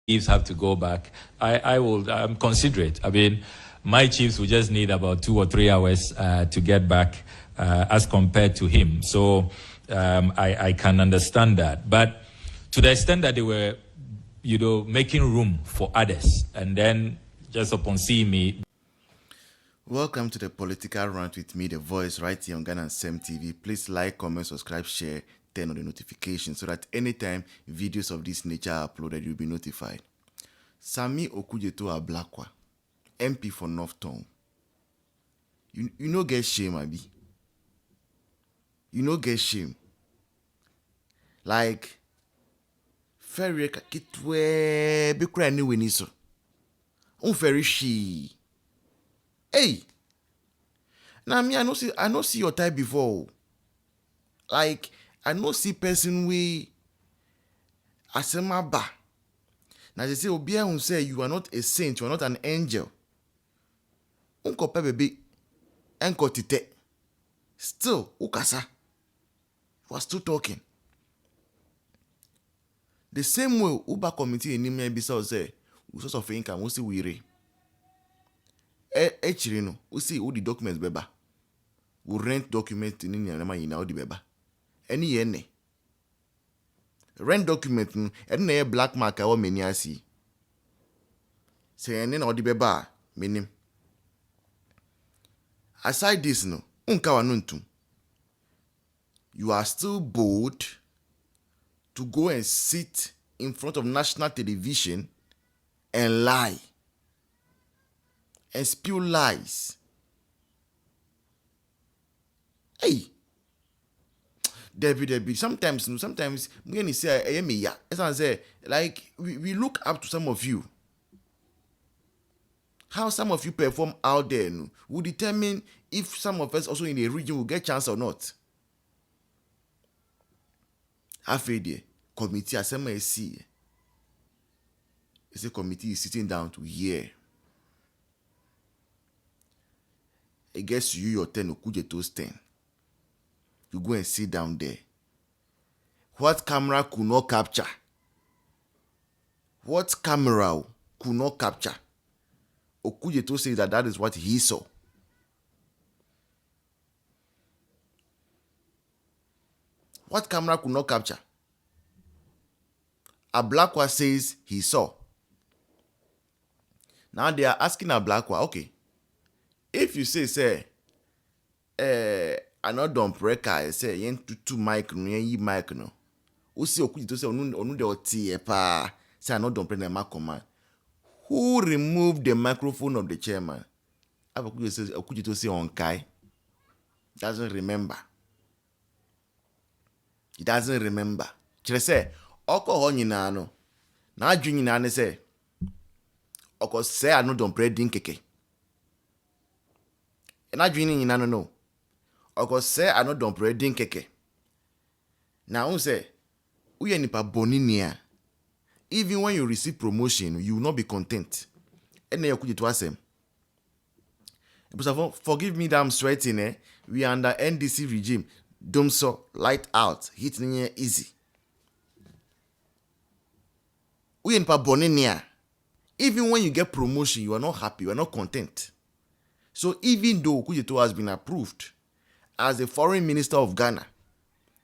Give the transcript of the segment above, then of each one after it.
Chiefs have to go back. I will consider it. I mean, my chiefs will just need about 2 or 3 hours to get back as compared to him. So I can understand that. But to the extent that they were, making room for others, and then just upon seeing me. Welcome to the Political Rant with me, The Voice, right here on Ghana and Sem TV. Please like, comment, subscribe, share, turn on the notifications so that anytime videos of this nature are uploaded, you'll be notified. Sami Okudzeto Ablakwa, MP for North Town. You no get shame, Abi. You no get shame. Like, ferry kakitwe bikura ni weniso. Unferry she. Hey, now me I no see your type before. Like I no see person we asema ba. Now they say Obia who say you are not a saint, you are not an angel. Unko pe baby, enko tite. Still, ukasa. You are still talking. The same way Uber committee in Nimya Bisa say, we source of income, we see we re. Echirino, we see all the documents beba. We rent documents in Ninyama in all the beba. Any yene. Rent document, any black mark or many I see. Say, and then all the beba, meaning. Aside this, no, unkawanuntum. You are still bold to go and sit in front of national television and lie. And spew lies. Hey, Debbie. Sometimes when you say, as I say, like we look up to some of you. How some of you perform out there will determine if some of us also in the region will get chance or not. After committee assembly see. It's a committee is sitting down to hear. It gets to you your turn, Okudzeto's turn. You go and sit down there. What camera could not capture? What camera could not capture? Okudzeto says that is what he saw. What camera could not capture? Ablakwa says he saw. Now they are asking Ablakwa, okay, if you say, I not don't break I say, yen two mic no, yen mic no. Usi Okudzeto say, onu de oti pa, say I not don't break the mic command. Who removed the microphone of the chairman? Okudzeto say on Kai. Doesn't remember. He doesn't remember. Chile say, Oko ho nyina no. Na adwi nyina ne say, Oko say I no don't break din keke. Na adwi nyina no. Oko say I no don't break din keke. Now who say, uye nipa boninia. Even when you receive promotion, you will not be content. And then you could to ask him. Forgive me that I'm sweating. We are under NDC regime. Dome so light out, hit near easy. We in Paboninia. Even when you get promotion, you are not happy, you are not content. So even though Okudzeto has been approved as the foreign minister of Ghana,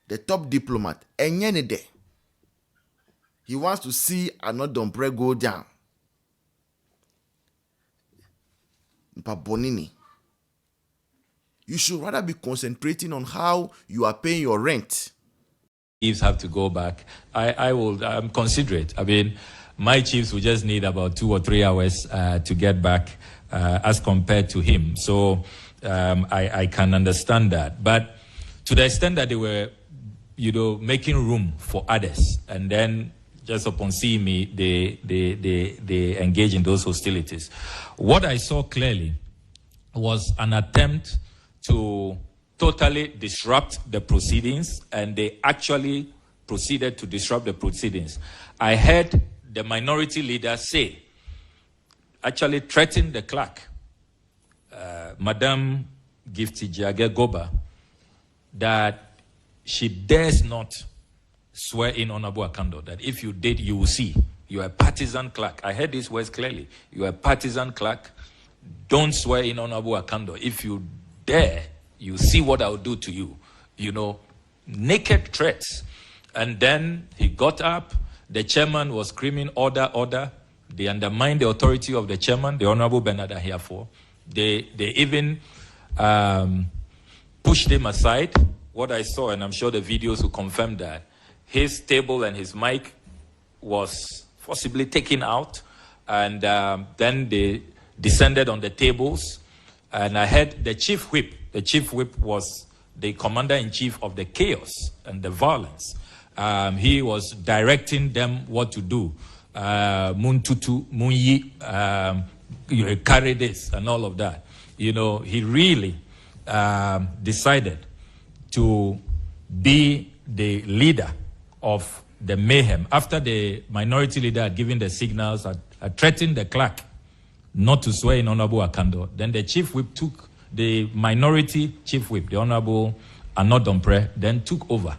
the top diplomat, and day, he wants to see another Dombre go down. Pabonini. You should rather be concentrating on how you are paying your rent. Chiefs have to go back. I will consider it. I mean, my chiefs will just need about 2 or 3 hours to get back as compared to him. So I can understand that. But to the extent that they were, making room for others, and then just upon seeing me, they engage in those hostilities. What I saw clearly was an attempt to totally disrupt the proceedings, and they actually proceeded to disrupt the proceedings. I heard the minority leader say, actually threaten the clerk, Madame Gifty Jage Goba, that she dares not swear in Honorable Akando, that if you did, you will see. You are a partisan clerk. I heard these words clearly. You are a partisan clerk. Don't swear in Honorable Akando. If you dare, you see what I'll do to you. You know, naked threats. And then he got up. The chairman was screaming, order, order. They undermined the authority of the chairman, the Honorable Bernard Ahiafo. They even pushed him aside. What I saw, and I'm sure the videos will confirm that, his table and his mic was forcibly taken out. And then they descended on the tables. And I heard the chief whip. The chief whip was the commander-in-chief of the chaos and the violence. He was directing them what to do. Muntutu, Munyi, carry this and all of that. You know, he really decided to be the leader of the mayhem. After the minority leader had given the signals, had threatened the clerk not to swear in Honorable Akando, then the chief whip took, the minority chief whip, the Honorable Anodompre, then took over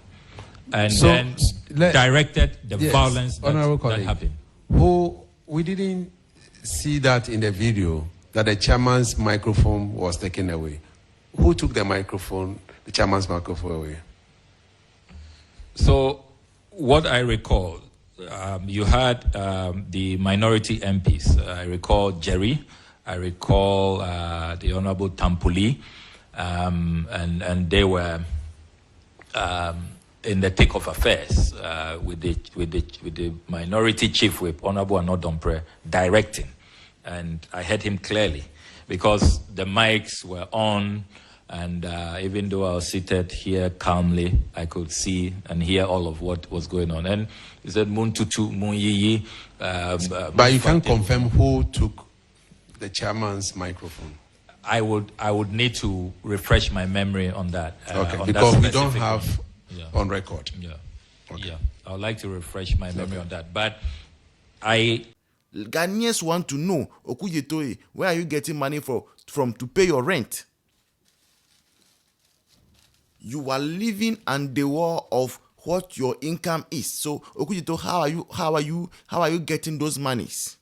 and then directed the violence that happened. We didn't see that in the video, that the chairman's microphone was taken away. Who took the microphone, the chairman's microphone away? So what I recall, you had the minority MPs. I recall Jerry. I recall the Honorable Tampuli, and they were in the thick of affairs with the minority chief whip, Honorable Anodompre, directing. And I heard him clearly because the mics were on, and even though I was seated here calmly, I could see and hear all of what was going on. And he said, Muntutu, Munyiyi. But you can't confirm who took the chairman's microphone. I would need to refresh my memory on that. Okay, because we don't have on record. Yeah. Okay. Yeah. I would like to refresh my memory on that. But Ghanaians want to know, Okudzeto, where are you getting money from to pay your rent? You are living on the wall of what your income is. So, Okudzeto, how are you getting those monies?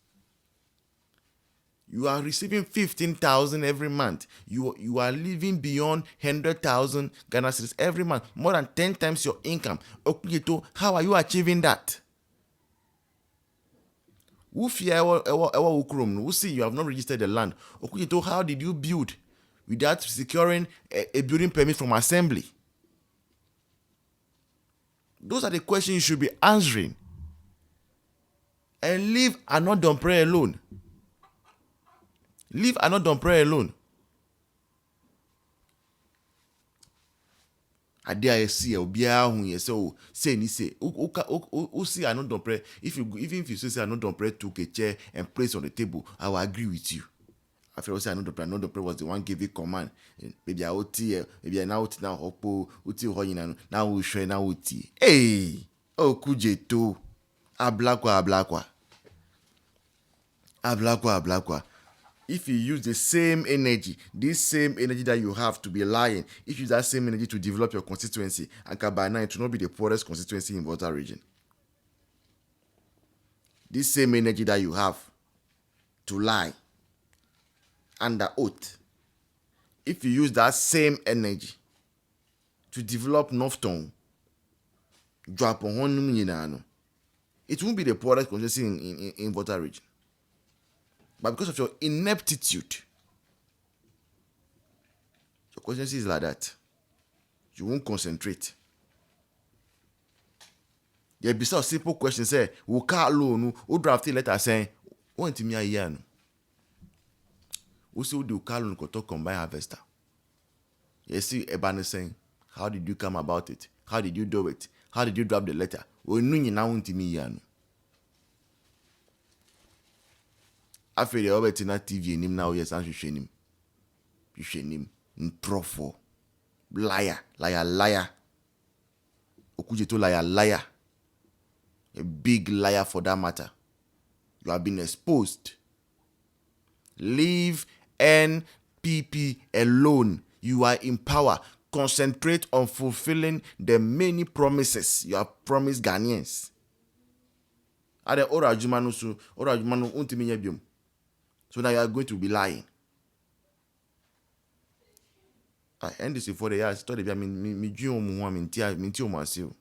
You are receiving 15,000 every month. You are living beyond 100,000 Ghana cedis every month, more than 10 times your income. Okudzeto, how are you achieving that? Who see you have not registered the land. Okudzeto, how did you build without securing a building permit from assembly? Those are the questions you should be answering. And leave Anodompre alone. Leave Anodompre alone. Adia see obiara hu yeso say ni say o see Anodompre. Even if you say Anodompre took a chair and placed on the table, I will agree with you. After all, say Anodompre was the one giving command. Maybe I would maybe now hopo uti hoyina now we share now uti. Hey, Okudzeto, ablakwa. If you use the same energy, this same energy that you have to be lying, if you use that same energy to develop your constituency, and Kabana, it will not be the poorest constituency in Volta region. This same energy that you have to lie under oath, if you use that same energy to develop Northtown, it won't be the poorest constituency in Volta region. But because of your ineptitude, your conscience is like that. You won't concentrate. There be some simple question say, "Who call loan? Who draft a letter saying, want to me a year? Who say do call loan to combine harvester?" You see, Ebane saying, "How did you come about it? How did you do it? How did you draft the letter? We knew you now want to me year." After the over na TV him now yes and you him Kromfo liar Okudzeto liar a big liar for that matter. You have been exposed. Leave NPP alone. You are in power. Concentrate on fulfilling the many promises you have promised Ghanaians. Are the ora jumanu so ora jumanu untimi nya biom. So now you are going to be lying. I end this for the years. Thought they me dream me ti o masio.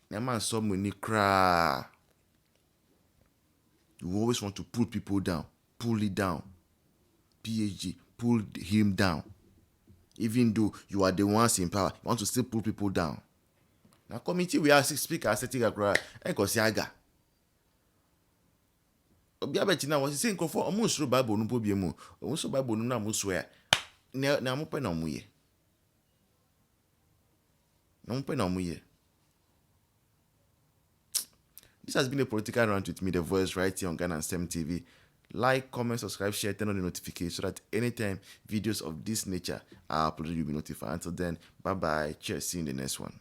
Na man so money cry. You always want to pull people down. Pull it down. PhD, pull him down. Even though you are the ones in power, you want to still pull people down. Now committee we are speaker setting a cry. Ekosiaga. Obi abeti na was saying Kromfo almost through Bible no problem mu. Almost Bible no na mo swear. Na mo pe na mo ye. Na mo pe na mo ye. This has been a political rant with me, The Voice, right here on Ghana STEM TV. Like, comment, subscribe, share, turn on the notifications so that anytime videos of this nature are uploaded, you'll be notified. Until then, bye-bye. Cheers. See you in the next one.